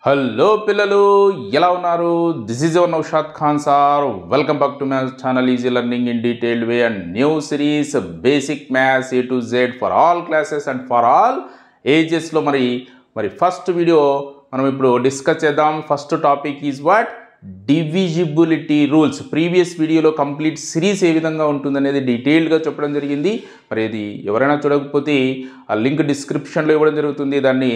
Hello పిల్లలు ఎలా ఉన్నారు this is your Naushad Khan sir welcome back to my channel easy learning in detailed way and new series basic maths A to Z for all classes and for all ఏజెస్లో మరి first video మనం ఇప్పుడు discuss చేద్దాం. First topic is what divisibility rules. Previous వీడియోలో complete series ఏ విధంగా ఉంటుందనేది డీటెయిల్డ్గా చెప్పడం జరిగింది. మరి ఇది ఎవరైనా చూడకపోతే ఆ లింక్ డిస్క్రిప్షన్లో ఇవ్వడం జరుగుతుంది, దాన్ని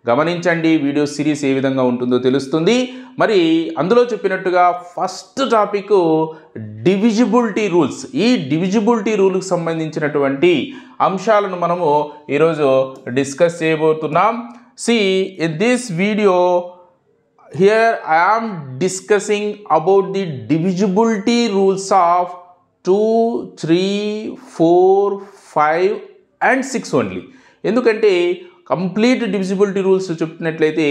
గమనించండి. వీడియో సిరీస్ ఏ విధంగా ఉంటుందో తెలుస్తుంది. మరి అందులో చెప్పినట్టుగా ఫస్ట్ టాపిక్ డివిజిబిలిటీ రూల్స్. ఈ డివిజిబిలిటీ రూల్కి సంబంధించినటువంటి అంశాలను మనము ఈరోజు డిస్కస్ చేయబోతున్నాం. See, in this video here I am discussing about the divisibility rules of 2, 3, 4, 5 and 6 only. ఎందుకంటే కంప్లీట్ డివిజిబిలిటీ రూల్స్ చెప్పినట్లయితే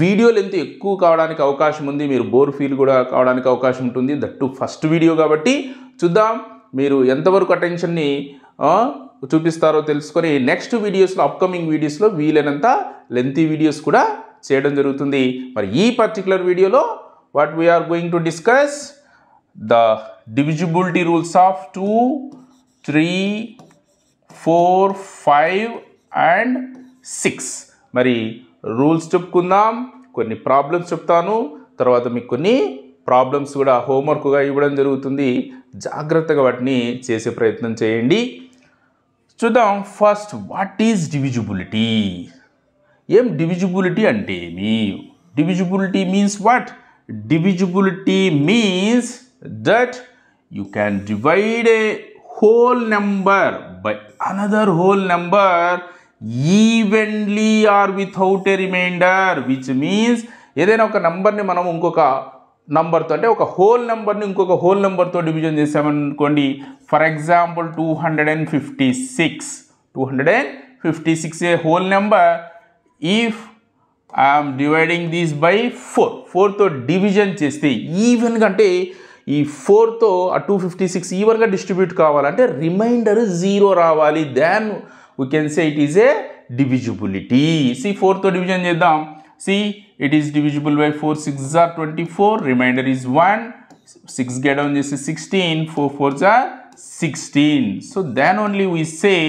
వీడియో లెంత్ ఎక్కువ కావడానికి అవకాశం ఉంది, మీరు బోర్ ఫీల్ కూడా కావడానికి అవకాశం ఉంటుంది. దట్టు ఫస్ట్ వీడియో కాబట్టి చూద్దాం మీరు ఎంతవరకు అటెన్షన్ని చూపిస్తారో తెలుసుకొని నెక్స్ట్ వీడియోస్లో అప్కమింగ్ వీడియోస్లో వీలైనంత లెంతీ వీడియోస్ కూడా చేయడం జరుగుతుంది. మరి ఈ పర్టికులర్ వీడియోలో what we are going to discuss the divisibility rules of 2, 3, 4, 5 and 6. మరి రూల్స్ చెప్పుకుందాం, కొన్ని ప్రాబ్లమ్స్ చెప్తాను, తర్వాత మీకు కొన్ని ప్రాబ్లమ్స్ కూడా హోంవర్క్గా ఇవ్వడం జరుగుతుంది. జాగ్రత్తగా వాటిని చేసే ప్రయత్నం చేయండి. చూద్దాం ఫస్ట్ వాట్ ఈజ్ డివిజిబిలిటీ. ఏం డివిజిబిలిటీ అంటే ఏమి? Divisibility means what? Divisibility means that you can divide A whole number by another whole number evenly or without a remainder, which means ఏదైనా ఒక నంబర్ని మనం ఇంకొక నంబర్తో అంటే ఒక హోల్ నెంబర్ని ఇంకొక హోల్ నెంబర్తో డివిజన్ చేసామనుకోండి. For example 256 a whole number. If I'm dividing this by 4తో డివిజన్ చేస్తే ఈవెన్గా అంటే ఈ 4తో ఆ 256 ఈవెన్గా డిస్ట్రిబ్యూట్ కావాలంటే రిమైండర్ 0 రావాలి. Then we can say it is a divisibility. 4తో డివిజన్ చేద్దాం. It is divisible by 4 6 are 24, remainder is 1, 6 get down చేసి 16, 4 4s are 16. So then only we say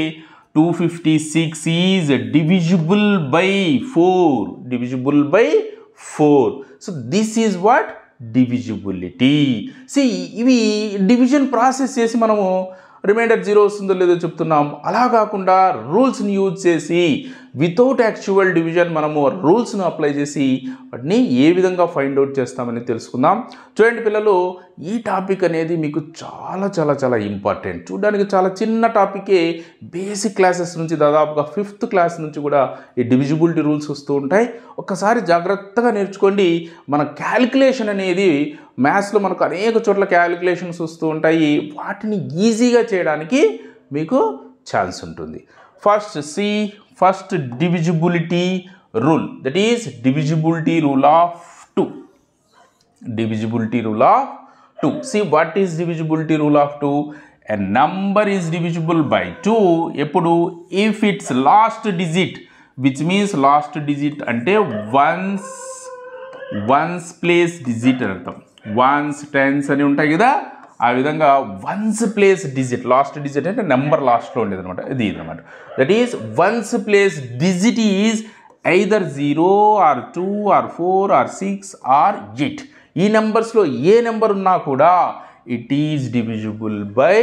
256 is divisible by 4. So this is what divisibility. ఇవి division process చేసి మనము reminder 0 వస్తుందో లేదో చెప్తున్నాం. అలా కాకుండా రూల్స్ని యూజ్ చేసి వితౌట్ యాక్చువల్ డివిజన్ మనము రూల్స్ను అప్లై చేసి వాటిని ఏ విధంగా ఫైండ్ అవుట్ చేస్తామని తెలుసుకుందాం. చూడండి పిల్లలు, ఈ టాపిక్ అనేది మీకు చాలా చాలా చాలా ఇంపార్టెంట్. చూడడానికి చాలా చిన్న టాపికే, బేసిక్ క్లాసెస్ నుంచి దాదాపుగా 5th క్లాస్ నుంచి కూడా ఈ డివిజిబిలిటీ రూల్స్ వస్తూ ఉంటాయి. ఒక్కసారి జాగ్రత్తగా నేర్చుకోండి. మన క్యాలిక్యులేషన్ అనేది మ్యాథ్స్లో మనకు అనేక చోట్ల క్యాలిక్యులేషన్స్ వస్తూ ఉంటాయి, వాటిని ఈజీగా చేయడానికి మీకు ఛాన్స్ ఉంటుంది. First divisibility rule, that is divisibility rule of 2. Divisibility rule of 2. See what is divisibility rule of 2? A number is divisible by 2 ఎప్పుడు if its last digit, which means last digit అంటే ones place digit అని అర్థం. Ones tens అని ఉంటాయి కదా, ఆ విధంగా once place digit, last digit అంటే నెంబర్ లాస్ట్లో ఉండేది అనమాట. ఇది అనమాట. That is once place digit is either 0 or 2 or 4 or 6 or 8. ఈ నెంబర్స్లో ఏ నెంబర్ ఉన్నా కూడా ఇట్ ఈజ్ డివిజిబుల్ బై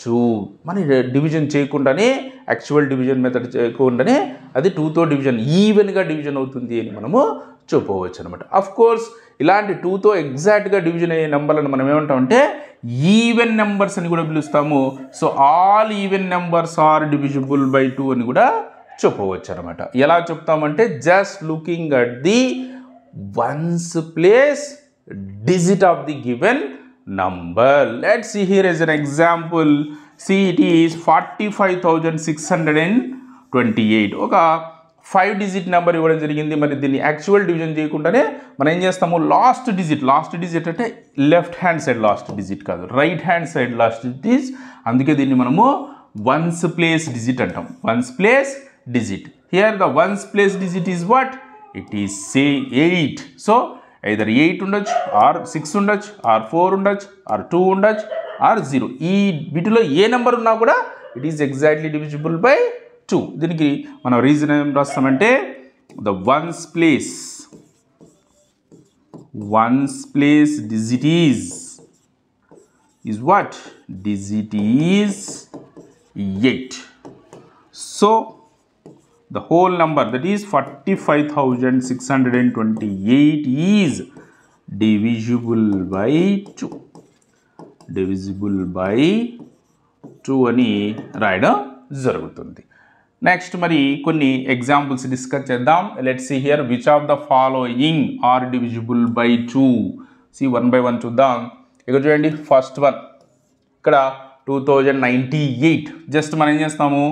2. మన డివిజన్ చేయకుండానే, యాక్చువల్ డివిజన్ మెథడ్ చేయకుండానే అది 2తో డివిజన్, ఈవెన్గా డివిజన్ అవుతుంది అని మనము చెప్పవచ్చు అనమాట. అఫ్ కోర్స్ ఇలాంటి 2తో ఎగ్జాక్ట్గా డివిజన్ అయ్యే నెంబర్లను మనం ఏమంటామంటే ఈవెన్ నెంబర్స్ అని కూడా పిలుస్తాము. So all even numbers are divisible by 2 అని కూడా చెప్పవచ్చు అనమాట. ఎలా చెప్తామంటే just looking at the ones place digit of the given number. Let's see here as an example. See, it is 45,628. ఒక 5 digit నెంబర్ ఇవ్వడం జరిగింది. మరి దీన్ని యాక్చువల్ డివిజన్ చేయకుండానే మనం ఏం చేస్తాము, లాస్ట్ డిజిట్ అంటే left hand side last digit కాదు, right hand side last digit. అందుకే దీన్ని మనము వన్స్ ప్లేస్ డిజిట్ అంటాం. Ones place digit. Here the ones place digit is what? It is say 8. So either 8 ఉండొచ్చు ఆర్ 6 ఉండొచ్చు are 4 ఉండొచ్చు are 2 ఉండొచ్చు are 0. ఈ వీటిలో ఏ నెంబర్ ఉన్నా కూడా it is exactly divisible by 2. దీనికి మనం రీజన్ ఏం రాస్తామంటే the ones place digit is what? Digit is 8. So the whole number, that is 45,628, is divisible by 2. Divisible by 2 అని రాయడం జరుగుతుంది. నెక్స్ట్ మరి కొన్ని ఎగ్జాంపుల్స్ డిస్కస్ చేద్దాం. Let's see here which of the following are divisible by 2. See 1 by 1 చూద్దాం. ఇక్కడ చూడండి first one, ఇక్కడ 2098. జస్ట్ మనం ఏం చేస్తాము,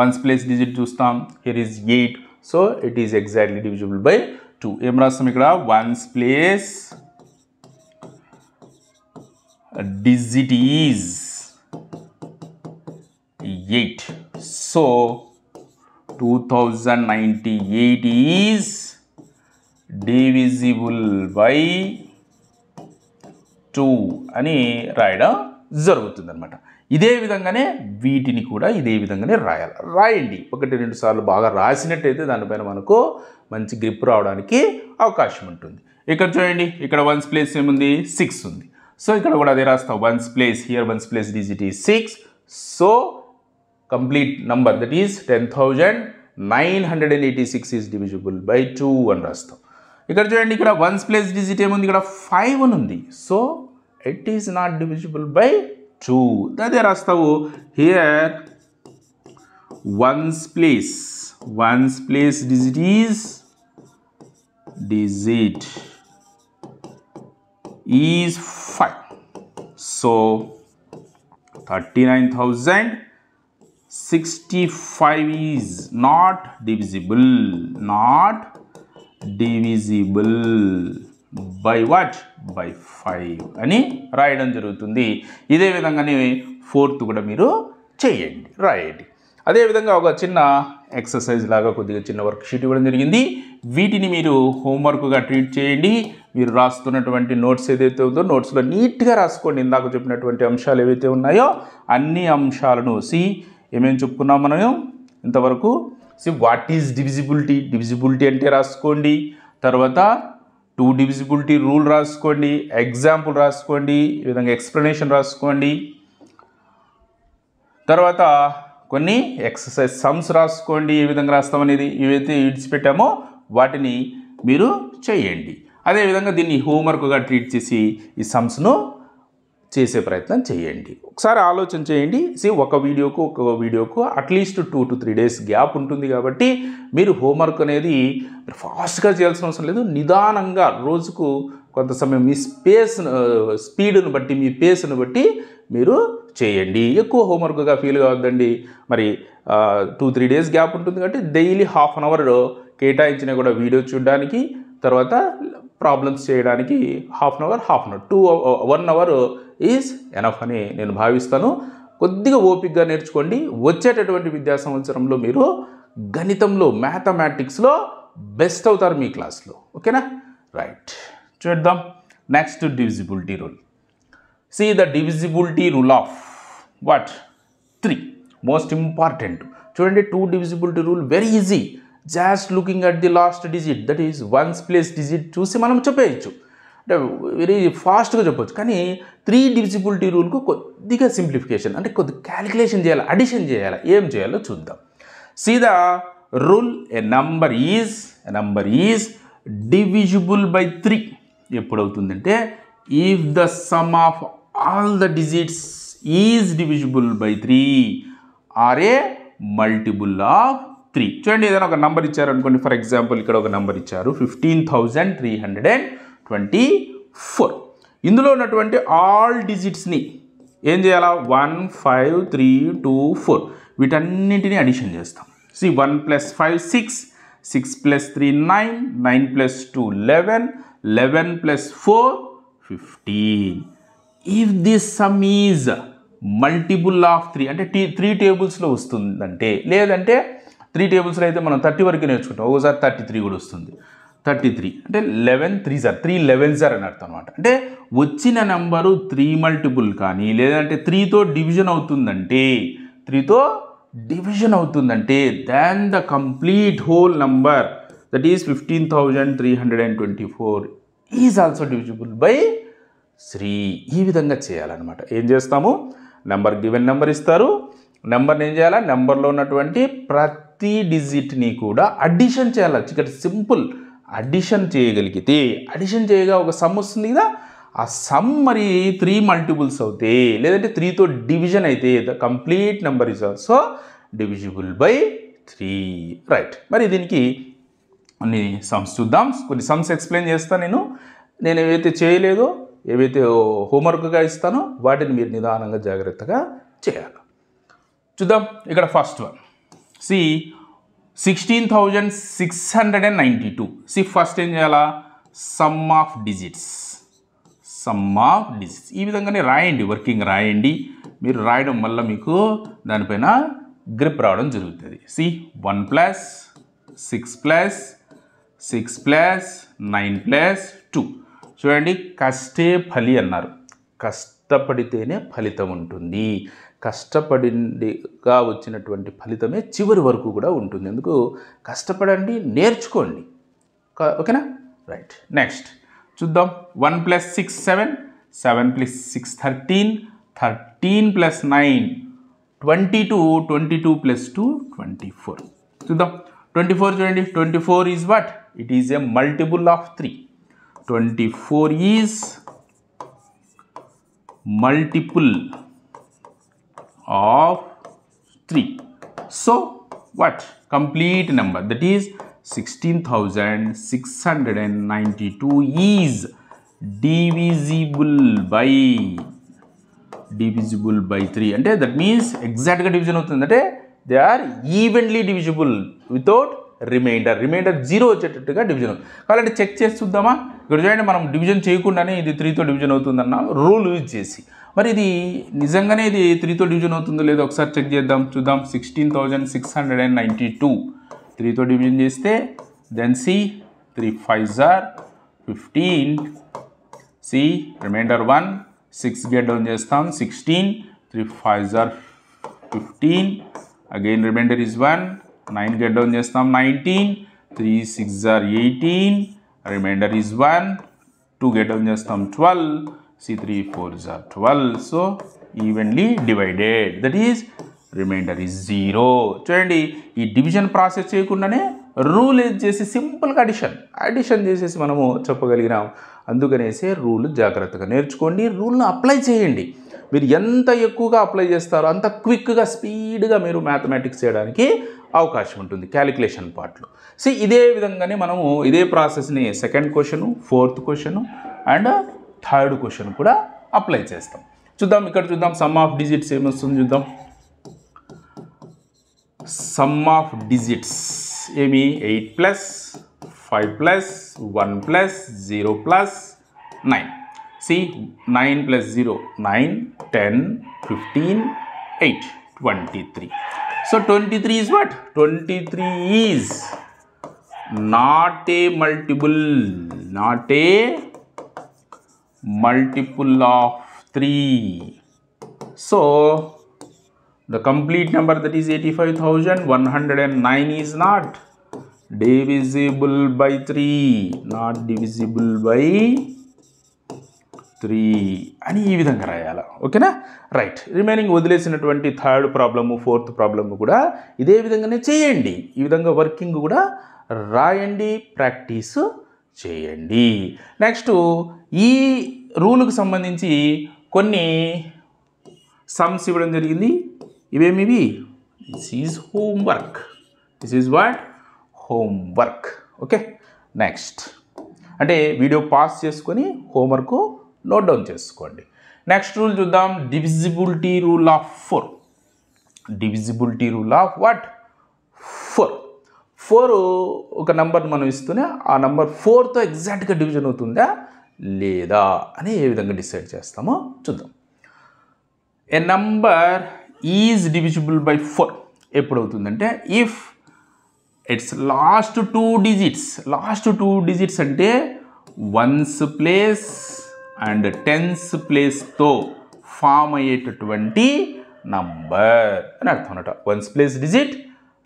వన్స్ ప్లేస్ డిజిట్ చూస్తాం. Here is 8. So it is exactly divisible by 2. ఏం రాస్తాం ఇక్కడ, once place digit is 8. So 2098 is divisible by 2 అని రాయడం జరుగుతుంది అనమాట. ఇదే విధంగానే వీటిని కూడా ఇదే విధంగానే రాయండి. 1-2 సార్లు బాగా రాసినట్టయితే దానిపైన మనకు మంచి గ్రిప్ రావడానికి అవకాశం ఉంటుంది. ఇక్కడ చూడండి, ఇక్కడ వన్స్ ప్లేస్ ఏముంది, 6 ఉంది. సో ఇక్కడ కూడా అదే రాస్తాం, ones place, here ones place digit is 6. So complete number, that is 10,986 is divisible by 2 అని రాస్తాం. ఇక్కడ చూడండి, ఇక్కడ వన్స్ ప్లేస్ డిజిట్ ఏముంది, ఇక్కడ 5 అని ఉంది. So it is not divisible by 2. అదే రాస్తావు, here ones place digit is 5. So 39,065 is not divisible by what? By 5 అని రాయడం జరుగుతుంది. ఇదే విధంగానే 4th కూడా మీరు చేయండి, రాయండి. అదేవిధంగా ఒక చిన్న ఎక్సర్సైజ్ లాగా కొద్దిగా చిన్న వర్క్ షీట్ ఇవ్వడం జరిగింది. వీటిని మీరు హోంవర్క్గా ట్రీట్ చేయండి. మీరు రాస్తున్నటువంటి నోట్స్ ఏదైతే ఉందో నోట్స్లో నీట్గా రాసుకోండి. ఇందాక చెప్పినటువంటి అంశాలు ఏవైతే ఉన్నాయో అన్ని అంశాలను ఏమేమి చెప్పుకున్నాం మనం ఇంతవరకు. వాట్ ఈజ్ డివిజిబిలిటీ అంటే రాసుకోండి. తర్వాత 2 డివిజిబిలిటీ రూల్ రాసుకోండి, ఎగ్జాంపుల్ రాసుకోండి, ఈ విధంగా ఎక్స్ప్లెనేషన్ రాసుకోండి. తర్వాత కొన్ని ఎక్సర్సైజ్ సమ్స్ రాసుకోండి. ఏ విధంగా రాస్తామనేది ఏవైతే విడిచిపెట్టామో వాటిని మీరు చేయండి. అదేవిధంగా దీన్ని హోంవర్క్గా ట్రీట్ చేసి ఈ సమ్స్ను చేసే ప్రయత్నం చేయండి. ఒకసారి ఆలోచన చేయండి. ఒక వీడియోకు అట్లీస్ట్ 2 to 3 days గ్యాప్ ఉంటుంది కాబట్టి మీరు హోంవర్క్ అనేది ఫాస్ట్గా చేయాల్సిన అవసరం లేదు. నిదానంగా రోజుకు కొంత సమయం మీ స్పీడ్ను బట్టి, మీ పేస్ను బట్టి మీరు చేయండి. ఎక్కువ హోంవర్క్గా ఫీల్ కావద్దండి. మరి 2-3 days గ్యాప్ ఉంటుంది కాబట్టి డైలీ ½ an hour కేటాయించినా కూడా వీడియో చూడడానికి, తర్వాత ప్రాబ్లమ్స్ చేయడానికి ½ an hour 1 hour is enough అని నేను భావిస్తాను. కొద్దిగా ఓపికగా నేర్చుకోండి. వచ్చేటటువంటి విద్యా సంవత్సరంలో మీరు గణితంలో, మ్యాథమెటిక్స్లో బెస్ట్ అవుతారు మీ క్లాస్లో. ఓకేనా? రైట్, చూద్దాం. Next divisibility rule. The divisibility rule of what? 3. Most important. చూడండి, 2 divisibility rule very easy. Just looking at the last digit, that is once place digit చూసి మనం చెప్పేయచ్చు, అంటే వెరీ ఫాస్ట్గా చెప్పవచ్చు. కానీ 3 డివిజిబిలిటీ రూల్కు కొద్దిగా సింప్లిఫికేషన్, అంటే కొద్దిగా క్యాలిక్యులేషన్ చేయాలి, అడిషన్ చేయాలి. ఏం చేయాలో చూద్దాం. The rule a number is divisible by 3 ఎప్పుడవుతుందంటే, if the sum of all the digits is divisible by 3 or a multiple of 3. చూడండి, ఏదైనా ఒక నంబర్ ఇచ్చారనుకోండి. ఫర్ ఎగ్జాంపుల్ ఇక్కడ ఒక నంబర్ ఇచ్చారు 15,324. ఇందులో ఉన్నటువంటి ఆల్ డిజిట్స్ని ఏం చేయాలా? 1, 5, 3, 2, 4 వీటన్నింటినీ అడిషన్ చేస్తాం. 1 + 5 6, 6 + 3 9, 9 + 2 11, 11 + 4 15. If this some is multiple of 3 అంటే 3 టేబుల్స్లో వస్తుందంటే, లేదంటే 3 టేబుల్స్లో అయితే మనం 30 వరకు నేర్చుకుంటాం, ఒకసారి 33 కూడా వస్తుంది. 33 అంటే 11 3s are 3 11s are అని అర్థం అనమాట. అంటే వచ్చిన నెంబరు 3 మల్టిపుల్ కానీ లేదంటే 3తో డివిజన్ అవుతుందంటే then the complete whole number that is 15,324 is also divisible by 3. ఈ విధంగా చేయాలన్నమాట. ఏం చేస్తాము, గివెన్ నెంబర్ ఇస్తారు, నెంబర్ని ఏం చేయాలా, నెంబర్లో ఉన్నటువంటి ప్రతి డిజిట్ని కూడా అడిషన్ చేయాలి. ఇక్కడ సింపుల్ అడిషన్ చేయగలిగితే అడిషన్ చేయగా ఒక సమ్ వస్తుంది కదా, ఆ సమ్ మరి 3 మల్టిపుల్స్ అవుతే లేదంటే 3తో డివిజన్ అయితే the complete number is also divisible by 3. Right, మరి దీనికి కొన్ని సమ్స్ చూద్దాం. కొన్ని సమ్స్ ఎక్స్ప్లెయిన్ చేస్తాను. నేను ఏవైతే చేయలేదో, ఏవైతే హోంవర్క్గా ఇస్తానో వాటిని మీరు నిదానంగా జాగ్రత్తగా చేయాలి. చూద్దాం. ఇక్కడ first one see 16,692. See first ఏం చేయాలా, సమ్ ఆఫ్ డిజిట్స్. ఈ విధంగానే రాయండి, వర్కింగ్ రాయండి. మీరు రాయడం వల్ల మీకు దానిపైన గ్రిప్ రావడం జరుగుతుంది. సి 1 + 6 + 6 + 9 + 2. చూడండి, కష్టే ఫలి అన్నారు. కష్టపడితేనే ఫలితం ఉంటుంది. కష్టపడిగా వచ్చినటువంటి ఫలితమే చివరి వరకు కూడా ఉంటుంది. ఎందుకు కష్టపడండి, నేర్చుకోండి. ఓకేనా? రైట్, నెక్స్ట్ చూద్దాం. 1 + 6 7, 7 + 6 13, 13 + 9 22, 22 + 2 24. చూద్దాం. 24 చూడండి. 24 is what? It is a multiple of 3. 24 is multiple of 3. So what? Complete number, that is 16,692 is divisible by 3. అంటే that means exact గా డివిజన్ అవుతుంది. అంటే they are evenly divisible without remainder 0 వచ్చేటట్టుగా division. కాబట్టి check చేసి చూద్దామా. ఇక్కడ చూడండి, మనం డివిజన్ చేయకుండానే ఇది 3తో డివిజన్ అవుతుందన్న రూల్ యూజ్ చేసి, మరి ఇది నిజంగానే ఇది 3తో డివిజన్ అవుతుందో లేదో ఒకసారి చెక్ చేద్దాం. చూద్దాం. 16,692 3తో డివిజన్ చేస్తే then see 3 5s are 15. See remainder 1, 6 get down చేస్తాం 16, 3 5s are 15. Again remainder is 1, 9 get down చేస్తాం 19, 3 6s are 18, remainder is 1, 2 get down చేస్తాం 12, C 3 4s are 12. So evenly divided, that is remainder is 0. చూడండి, ఈ division process చేయకుండానే rule చేసి సింపుల్గా addition చేసేసి మనము చెప్పగలిగినాం. అందుకనేసి రూల్ జాగ్రత్తగా నేర్చుకోండి, రూల్ను అప్లై చేయండి. మీరు ఎంత ఎక్కువగా అప్లై చేస్తారో అంత క్విక్గా స్పీడ్గా మీరు మ్యాథమెటిక్స్ చేయడానికి అవకాశం ఉంటుంది క్యాలిక్యులేషన్ పార్ట్లో. సో ఇదే విధంగానే మనము ఇదే ప్రాసెస్ని second question, fourth question and third question కూడా అప్లై చేస్తాం. చూద్దాం. ఇక్కడ చూద్దాం సమ్ ఆఫ్ డిజిట్స్ ఏమొస్తుంది చూద్దాం. సమ్ ఆఫ్ డిజిట్స్ ఏమి 8 + 5 + 1 + 0 + 9. C 9 + 0 9, 10, 15, 8 23. So 23 is what? 23 is not a multiple of 3. So the complete number, that is 85,109, is not divisible by 3. Not divisible by 3 అని ఈ విధంగా రాయాలి. ఓకేనా? రైట్. రిమైనింగ్ వదిలేసినటువంటి థర్డ్ ప్రాబ్లము, ఫోర్త్ ప్రాబ్లము కూడా ఇదే విధంగానే చేయండి. ఈ విధంగా వర్కింగ్ కూడా రాయండి, ప్రాక్టీస్ చేయండి. నెక్స్ట్ ఈ రూల్కి సంబంధించి కొన్ని సమ్స్ ఇవ్వడం జరిగింది. ఇవేమివి? This is homework. This is what? Homework. Okay, next అంటే వీడియో పాస్ చేసుకొని హోంవర్క్ నోట్ డౌన్ చేసుకోండి. నెక్స్ట్ రూల్ చూద్దాం. Divisibility rule of 4. Divisibility rule of what? 4. 4 ఒక నెంబర్ మనం ఇస్తూనే ఆ నెంబర్ 4తో ఎగ్జాక్ట్గా డివిజన్ అవుతుందా లేదా అని ఏ విధంగా డిసైడ్ చేస్తామో చూద్దాం. A number is divisible by 4 ఎప్పుడు అవుతుందంటే if its last two digits అంటే వన్స్ ప్లేస్ అండ్ టెన్స్ ప్లేస్తో ఫామ్ అయ్యేటటువంటి నంబర్ అని అర్థం అన్నమాట. Ones place digit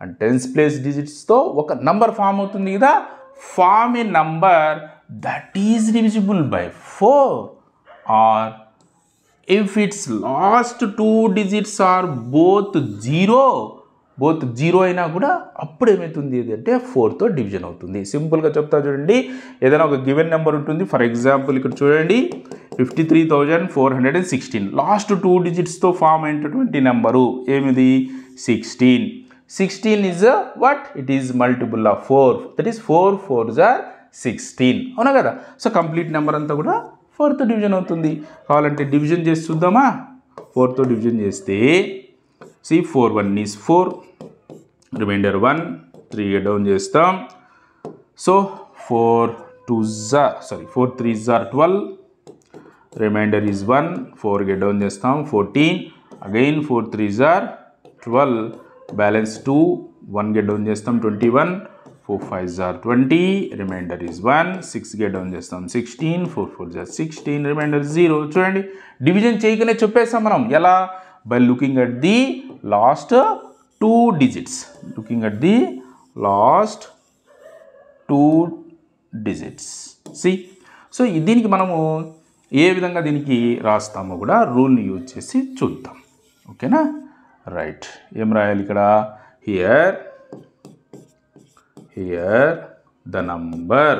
and tens place డిజిట్స్తో ఒక నంబర్ ఫామ్ అవుతుంది కదా. Form a number that is divisible by 4 or if its last 2 digits are both 0 అయినా కూడా అప్పుడు ఏమవుతుంది అంటే 4తో డివిజన్ అవుతుంది. సింపుల్గా చెప్తా చూడండి. ఏదైనా ఒక గివెన్ నెంబర్ ఉంటుంది. ఫర్ ఎగ్జాంపుల్ ఇక్కడ చూడండి 53,416 లాస్ట్ 2 డిజిట్స్తో ఫామ్ అయినటువంటి నెంబరు ఏమిది 16 is what? It is multiple of 4. That is 4 4s are 16. అవునా కదా. సో కంప్లీట్ నెంబర్ అంతా కూడా 4తో డివిజన్ అవుతుంది. కావాలంటే డివిజన్ చేసి చూద్దామా. 4తో డివిజన్ చేస్తే సి 4 1 is 4, రిమైండర్ 1, 3 డౌన్ చేస్తాం. So 4 3s are 12, remainder is 1, 4 down చేస్తాం 14, again 4 3s are 12, balance 2, 1 down చేస్తాం 21, 4 5s are 20, reminder is 1, 6 down చేస్తాం 16, 4 4s are 16, రిమైండర్ 0. చూడండి డివిజన్ చేయకనే చెప్పేసాం మనం. ఎలా? By looking at the last 2 digits. See so దీనికి మనము ఏ విధంగా దీనికి రాస్తామో కూడా రూల్ని యూజ్ చేసి చూద్దాం. ఓకేనా. రైట్. ఏం రాయాలి ఇక్కడ? Here the number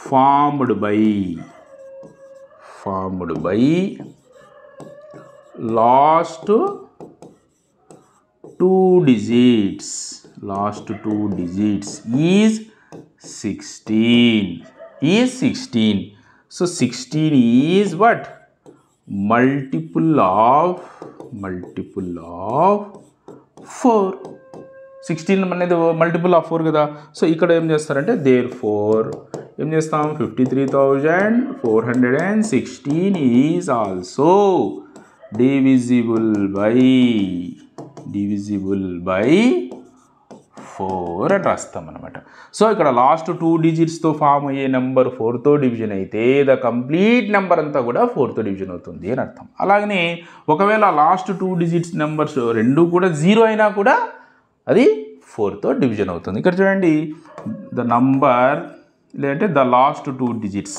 formed by last 2 digits is 16. So 16 is what? Multiple of 4. 16 అనేది మల్టిపుల్ ఆఫ్ 4 కదా. సో ఇక్కడ ఏం చేస్తారంటే therefore ఏం చేస్తాం 53,416 ఈజ్ ఆల్సో divisible by 4 అని రాస్తాం అనమాట. సో ఇక్కడ లాస్ట్ 2 డిజిట్స్తో ఫామ్ అయ్యే నెంబర్ 4తో డివిజన్ అయితే ద కంప్లీట్ నెంబర్ అంతా కూడా 4తో డివిజన్ అవుతుంది అని అర్థం. అలాగనే ఒకవేళ లాస్ట్ 2 డిజిట్స్ నెంబర్స్ రెండు కూడా 0 అయినా కూడా అది 4తో డివిజన్ అవుతుంది. ఇక్కడ చూడండి ద నంబర్ లేదంటే the last 2 digits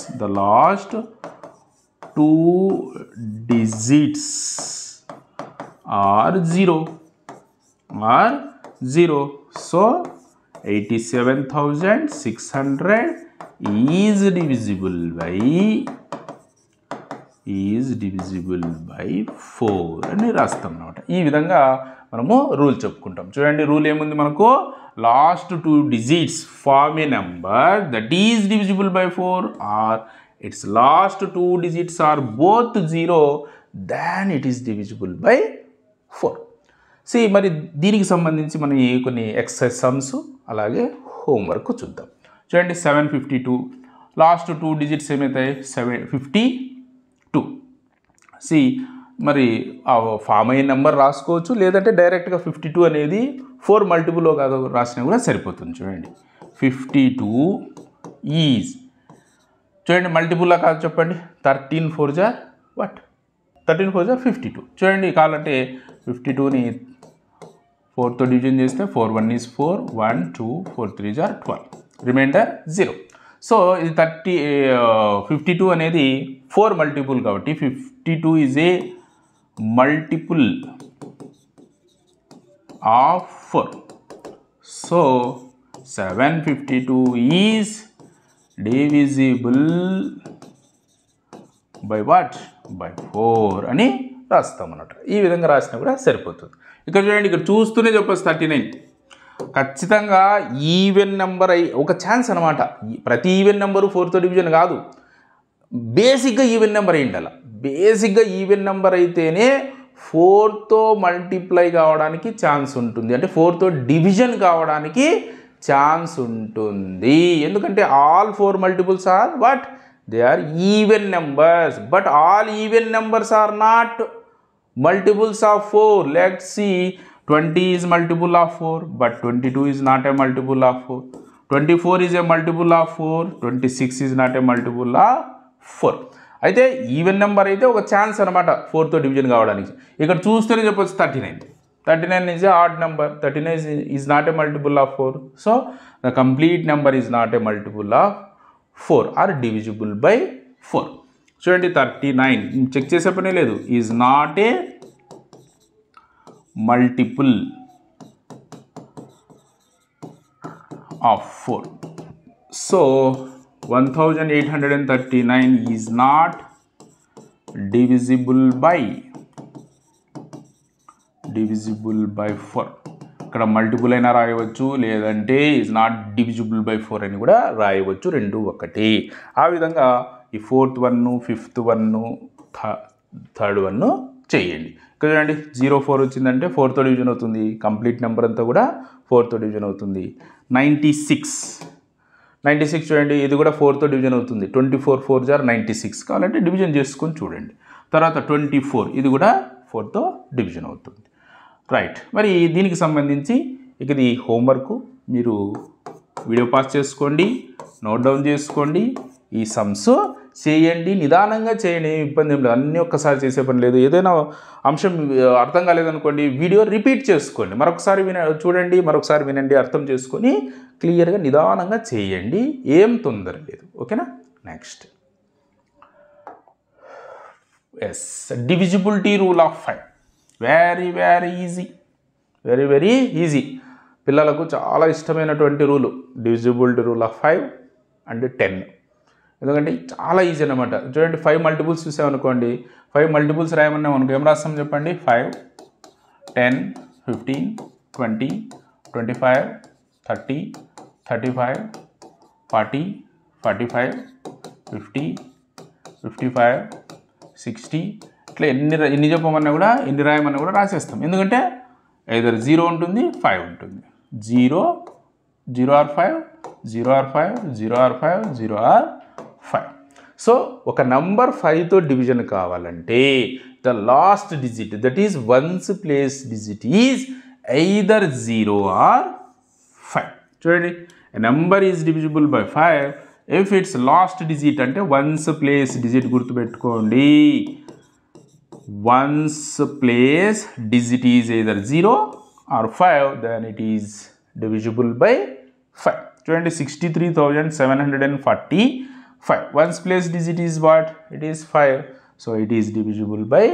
are 0. So 87,600 is divisible by 4 అని రాస్తాం అన్నమాట. ఈ విధంగా మనము రూల్ చెప్పుకుంటాం. చూడండి రూల్ ఏముంది మనకు? Last 2 digits form a number that is divisible by 4 or its last 2 digits are both 0, then it is divisible by 4. మరి దీనికి సంబంధించి మనం కొన్ని ఎక్సర్సైజ్ సమ్స్ అలాగే హోంవర్క్ చూద్దాం. చూడండి 752 లాస్ట్ 2 డిజిట్స్ ఏమవుతాయి 752. మరి ఫామ్ అయిన నెంబర్ రాసుకోవచ్చు, లేదంటే డైరెక్ట్గా 52 అనేది 4 మల్టిపుల్లో కాదు రాసినా కూడా సరిపోతుంది. చూడండి 52 ఈజ్ చూడండి మల్టిపుల్లో కాదు చెప్పండి 13 4s are what? 13 4s are 52. చూడండి కావాలంటే 52ని 4తో డివిజన్ చేస్తే 4 1 is 4, 1 2 4 3s are 12, reminder 0. So ఇది 52 అనేది 4 మల్టిపుల్ కాబట్టి 52 is a multiple of 4. So 752 is divisible by what? By 4 అని రాస్తాం అన్నమాట. ఈ విధంగా రాసినా కూడా సరిపోతుంది. ఇక్కడ చూడండి ఇక్కడ చూస్తూనే చెప్పొచ్చు 39 ఖచ్చితంగా ఈవెన్ నెంబర్ ఒక ఛాన్స్ అనమాట. ప్రతి ఈవెన్ నెంబరు 4తో డివిజన్ కాదు, బేసిక్గా ఈవెన్ నెంబర్ ఏంటి అలా బేసిక్గా ఈవెన్ నెంబర్ అయితేనే 4తో మల్టిప్లై కావడానికి ఛాన్స్ ఉంటుంది, అంటే 4తో డివిజన్ కావడానికి ఛాన్స్ ఉంటుంది. ఎందుకంటే all 4 multiples are what? They are even numbers, but all even numbers are not multiples of 4. Let's see 20 is multiple of 4, but 22 is not a multiple of 4. 24 is a multiple of 4, 26 is not a multiple of 4. అయితే even number అయితే ఒక chance అనమాట 4తో division కావడానికి. ఇక్కడ చూస్తేనే చెప్పొచ్చు 39. 39 is a odd number. 39 is not a multiple of 4. So the complete number is not a multiple of 4 or divisible by 4. చూడండి 39 check చేసే పనే లేదు, is not a multiple of 4. So 1839 is not divisible by 4. ఇక్కడ multiple అయినా రాయవచ్చు, లేదంటే is not divisible by 4 అని కూడా రాయవచ్చు, రెండు ఒకటి. ఆ విధంగా ఈ 4th 1, 5th 1, 3rd 1 చేయండి. ఇక్కడ చూడండి 04 వచ్చిందంటే 4తో డివిజన్ అవుతుంది, కంప్లీట్ నెంబర్ అంతా కూడా 4తో డివిజన్ అవుతుంది. 96 చూడండి, ఇది కూడా 4తో డివిజన్ అవుతుంది. 24 4 = 96, కావాలంటే డివిజన్ చేసుకొని చూడండి. తర్వాత 24 ఇది కూడా 4తో డివిజన్ అవుతుంది. రైట్, మరి దీనికి సంబంధించి ఇక ఇది హోంవర్క్, మీరు వీడియో పాస్ చేసుకోండి, నోట్ డౌన్ చేసుకోండి, ఈ సమ్స్ చేయండి, నిదానంగా చేయండి, ఏమి ఇబ్బంది ఏం లేదు, అన్నీ ఒక్కసారి చేసే పని లేదు. ఏదైనా అంశం అర్థం కాలేదనుకోండి, వీడియో రిపీట్ చేసుకోండి, మరొకసారి చూడండి, మరొకసారి వినండి, అర్థం చేసుకొని క్లియర్గా నిదానంగా చేయండి, ఏం తొందర లేదు. ఓకేనా? Next, yes, divisibility rule of 5. Very easy, very easy. పిల్లలకు చాలా ఇష్టమైనటువంటి rule divisibility rule of 5 and 10. ఎందుకంటే చాలా ఈజీ అనమాట. చూడండి 5 మల్టిపుల్స్ చూసామనుకోండి, 5 మల్టిపుల్స్ రాయమన్నాం అనుకో, ఏం రాస్తాం చెప్పండి? 5, 10, 15, 20, 25, 30, 35, 40, 45, 50, 55, 60, ఇట్లా ఎన్ని చెప్పమన్నా కూడా, ఎన్ని రాయమన్నా కూడా రాసేస్తాం. ఎందుకంటే ఐదర్ 0 ఉంటుంది, 5 ఉంటుంది. 0 or 5, 0 or 5, 0 or 5, 0 or 5. So ఒక నంబర్ 5తో డివిజన్ కావాలంటే the last digit, that is once place digit, is either 0 or 5. చూడండి, number is divisible by 5 if its last digit, అంటే వన్స్ ప్లేస్ డిజిట్ గుర్తుపెట్టుకోండి. Once place digit is either 0 or 5, then it is divisible by 5. చూడండి 63,745. Ones place digit is what? It is 5. So it is divisible by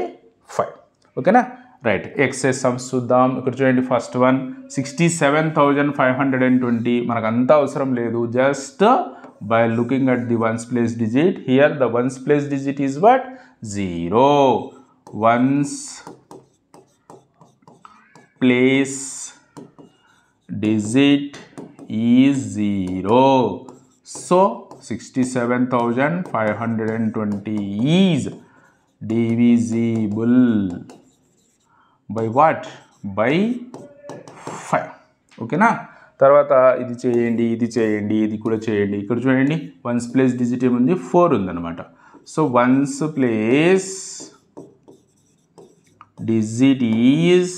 5. ఓకేనా? Right, excess sums చూద్దాం. ఇక్కడ చూడండి first one 67,520. మనకు అంత అవసరం లేదు, just by looking at the ones place digit. Here the ones place digit is what? 0. Once place digit is 0. So 67,520 is divisible by what? By 5. ఓకేనా? తర్వాత ఇది చేయండి, ఇది చేయండి, ఇది కూడా చేయండి. ఇక్కడ చూడండి వన్స్ ప్లేస్ డిజిట్ ఏముంది? 4 ఉందన్నమాట. So once place digit is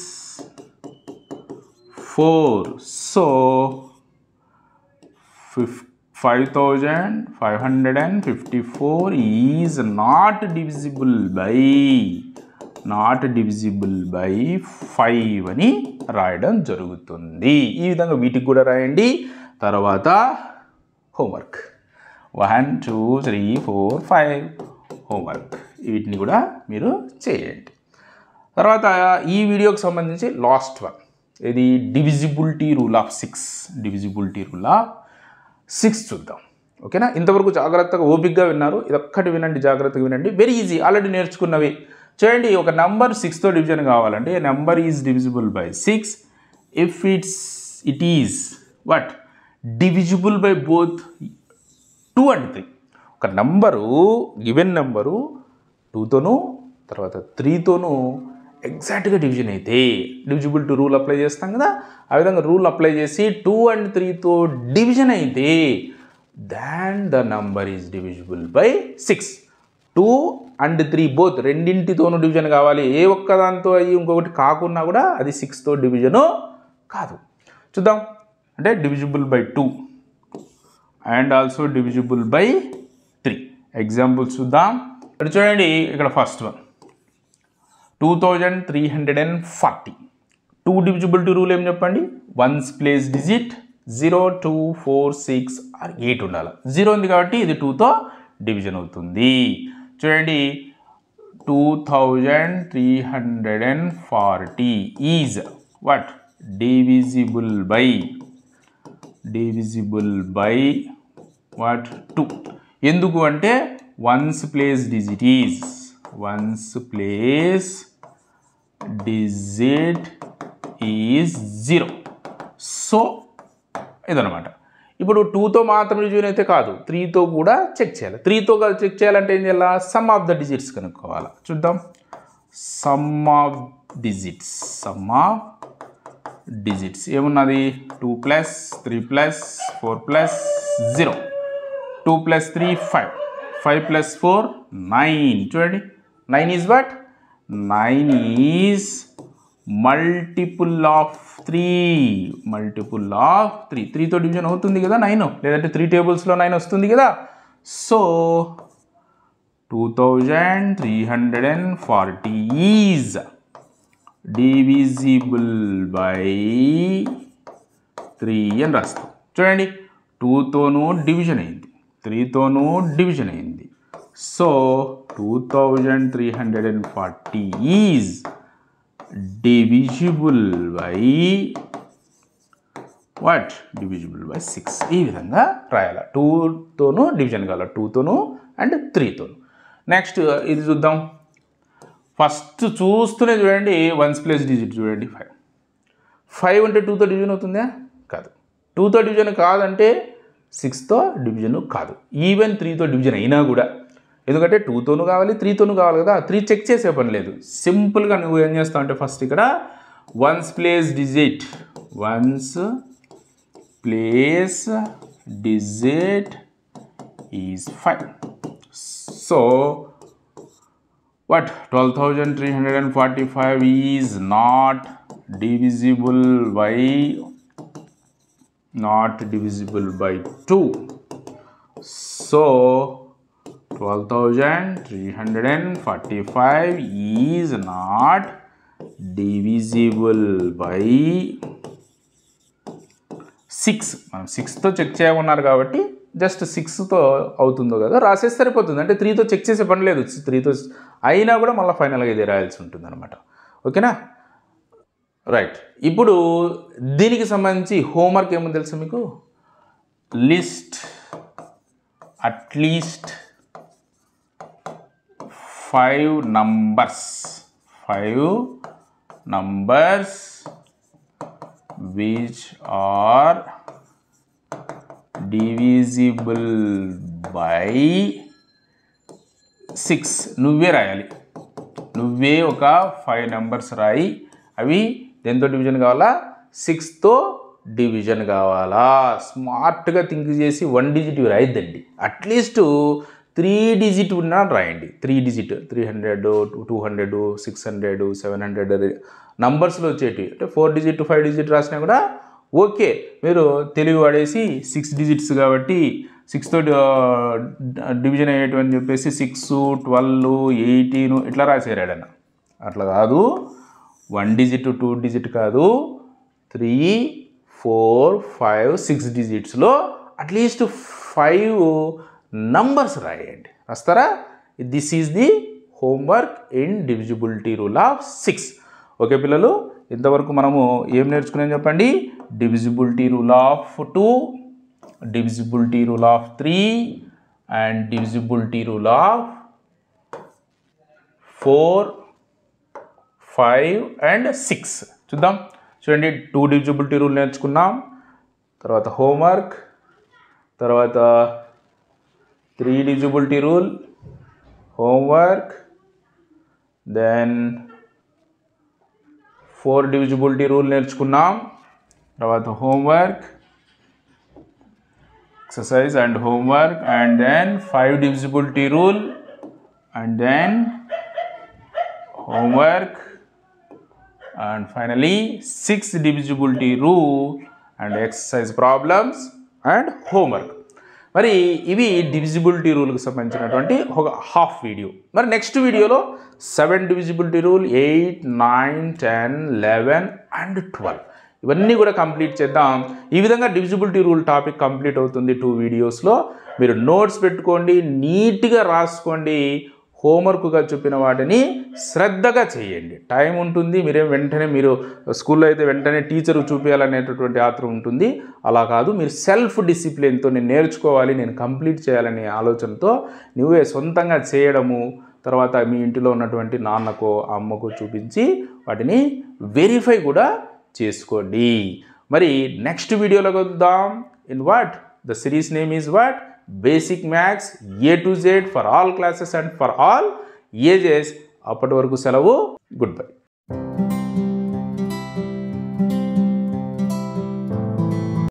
4. So 5,554 is not divisible by 5 అని రాయడం జరుగుతుంది. ఈ విధంగా వీటికి కూడా రాయండి. తర్వాత హోంవర్క్ 1 2 3 4 5 హోంవర్క్, వీటిని కూడా మీరు చేయండి. తర్వాత ఈ వీడియోకి సంబంధించి లాస్ట్ వన్, ఇది divisibility rule of 6. Divisibility rule of 6 చూద్దాం. ఓకేనా? ఇంతవరకు జాగ్రత్తగా ఓపిక్గా విన్నారు, ఇదొక్కటి వినండి, జాగ్రత్తగా వినండి. వెరీ ఈజీ, ఆల్రెడీ నేర్చుకున్నవి. చూడండి, ఒక నెంబర్ 6తో డివిజన్ కావాలంటే number is divisible by 6 if it is what? Divisible by both 2 and 3. ఒక నెంబరు, గివెన్ నెంబరు 2తోనూ తర్వాత 3తోనూ ఎగ్జాక్ట్గా డివిజన్ అయితే డివిజిబిలిటీ రూల్ అప్లై చేస్తాం కదా, ఆ విధంగా రూల్ అప్లై చేసి 2 and 3తో డివిజన్ అయితే than the number is divisible by 6. 2 and 3 both రెండింటితోనూ డివిజన్ కావాలి. ఏ ఒక్కదాంతో అయ్యి ఇంకొకటి కాకున్నా కూడా అది 6తో డివిజను కాదు. చూద్దాం. అంటే divisible by 2 and also divisible by 3. Examples చూద్దాం. ఇక్కడ చూడండి, ఇక్కడ ఫస్ట్ వన్ 2340. 2 డివిజిబిలిటీ రూల్ ఏం చెప్పండి? వన్స్ ప్లేస్ డిజిట్ 0, 2, 4, 6 or 8 ఉండాలి. 0 ఉంది కాబట్టి ఇది 2తో డివిజన్ అవుతుంది. చూడండి, 2340 is what? Divisible by what? 2. ఎందుకు అంటే ones place digit is 0. So ఇదనమాట. ఇప్పుడు 2తో మాత్రం డివిజన్ అయితే కాదు, 3తో కూడా చెక్ చేయాలి. 3తో చెక్ చేయాలంటే ఏం చేయాలి? సమ్ ఆఫ్ ద డిజిట్స్ కనుక్కోవాలి. చూద్దాం. సమ్ ఆఫ్ డిజిట్స్ ఏమున్నది? 2 + 3 + 4 + 0, 2 + 3 5, 5 + 4 9. చూడండి, 9 is what? 9 is multiple of 3. 3తో డివిజన్ అవుతుంది కదా 9, లేదంటే 3 టేబుల్స్లో 9 వస్తుంది కదా. సో 2340 ఈజ్ డివిజిబుల్ బై 3 అని రాస్తాం. చూడండి, 2తోనూ డివిజన్ అయింది, 3తోనూ డివిజన్ అయింది. So 2340 is divisible by what? Divisible by 6. ఈ విధంగా రాయాలి. 2తోనూ డివిజన్ కావాలి, 2తోనూ అండ్ 3తోనూ. నెక్స్ట్ ఇది చూద్దాం. ఫస్ట్ చూస్తూనే చూడండి, వన్స్ ప్లేస్ డిజిట్ చూడండి 5. 5 అంటే 2తో డివిజన్ అవుతుందా? కాదు. 2తో డివిజన్ కాదంటే 6తో డివిజన్ కాదు. ఈవెన్ 3తో డివిజన్ అయినా కూడా, ఎందుకంటే 2తోనూ కావాలి, 3తోనూ కావాలి కదా. 3 చెక్ చేసే పని లేదు. సింపుల్గా నువ్వు ఏం చేస్తావు అంటే ఫస్ట్ ఇక్కడ once place digit is 5. So what? 12345 is not divisible by 2. So 12345 is not divisible by 6. మనం 6తో చెక్ చేయమన్నారు కాబట్టి జస్ట్ 6తో అవుతుందో కదా రాసేస్తే సరిపోతుంది. అంటే 3తో చెక్ చేసే పని లేదు. 3తో అయినా కూడా మళ్ళీ ఫైనల్గా ఇది రాయాల్సి ఉంటుంది అనమాట. ఓకేనా? రైట్. ఇప్పుడు దీనికి సంబంధించి హోంవర్క్ ఏమో తెలుసు మీకు? List at least 5 numbers which are divisible by 6. నువ్వే రాయాలి. నువ్వే ఒక 5 నెంబర్స్ రాయి. అవి దేంతో డివిజన్ కావాలా? 6తో డివిజన్ కావాలా. స్మార్ట్గా థింక్ చేసి 1 డిజిట్ రాయిద్దండి. అట్లీస్ట్ 3 డిజిట్ ఉన్నా రాయండి. 3 డిజిట్ 300, 200, 600, 700 నంబర్స్లో వచ్చేటివి. అంటే 4 డిజిట్ 5 డిజిట్ రాసినా కూడా ఓకే. మీరు తెలివి వాడేసి 6 డిజిట్స్ కాబట్టి 6తో డివిజన్ అయ్యేటువంటి చెప్పేసి 6, 12, 18 ఇట్లా రాసేరాడన్న. అట్లా కాదు. 1 డిజిట్ 2 డిజిట్ కాదు, 3, 4, 5, 6 డిజిట్స్లో అట్లీస్ట్ 5 నంబర్స్ రాయండి. రాస్తారా? This is the homework in divisibility rule of 6. Okay పిల్లలు, ఇంతవరకు మనము ఏం నేర్చుకున్నాం చెప్పండి? Divisibility rule of 2, divisibility rule of 3 and divisibility rule of 4, 5 and 6. చూద్దాం. చూడండి, 2 డివిజిబిలిటీ రూల్ నేర్చుకున్నాం. తర్వాత హోంవర్క్, తర్వాత 3 divisibility rule, homework, then 4 divisibility rule నేర్చుకున్నాం. తర్వాత homework, exercise and homework, and then 5 divisibility rule and then homework, and finally 6 divisibility rule and exercise problems and homework. మరి ఇవి divisibility రూల్కి సంబంధించినటువంటి ఒక హాఫ్ వీడియో. మరి నెక్స్ట్ వీడియోలో 7 divisibility rule, 8, 9, 10, 11 and 12 ఇవన్నీ కూడా కంప్లీట్ చేద్దాం. ఈ విధంగా డివిజిబిలిటీ రూల్ టాపిక్ కంప్లీట్ అవుతుంది 2 వీడియోస్లో. మీరు నోట్స్ పెట్టుకోండి, నీట్గా రాసుకోండి, హోంవర్క్గా చెప్పిన వాటిని శ్రద్ధగా చేయండి. టైం ఉంటుంది, వెంటనే మీరు స్కూల్లో అయితే వెంటనే టీచర్ చూపించాలనేటటువంటి ఆత్రం ఉంటుంది. అలా కాదు, మీరు సెల్ఫ్ డిసిప్లిన్తో నేను నేర్చుకోవాలి, నేను కంప్లీట్ చేయాలనే ఆలోచనతో నువ్వే సొంతంగా చేయడము, తర్వాత మీ ఇంటిలో ఉన్నటువంటి నాన్నకో అమ్మకో చూపించి వాటిని వెరిఫై కూడా చేసుకోండి. మరి నెక్స్ట్ వీడియోలోకి వద్దాం. In what the series name is what? Basic Maths A to Z for all classes and for all ages. అప్పటి వరకు సెలవు. Good bye.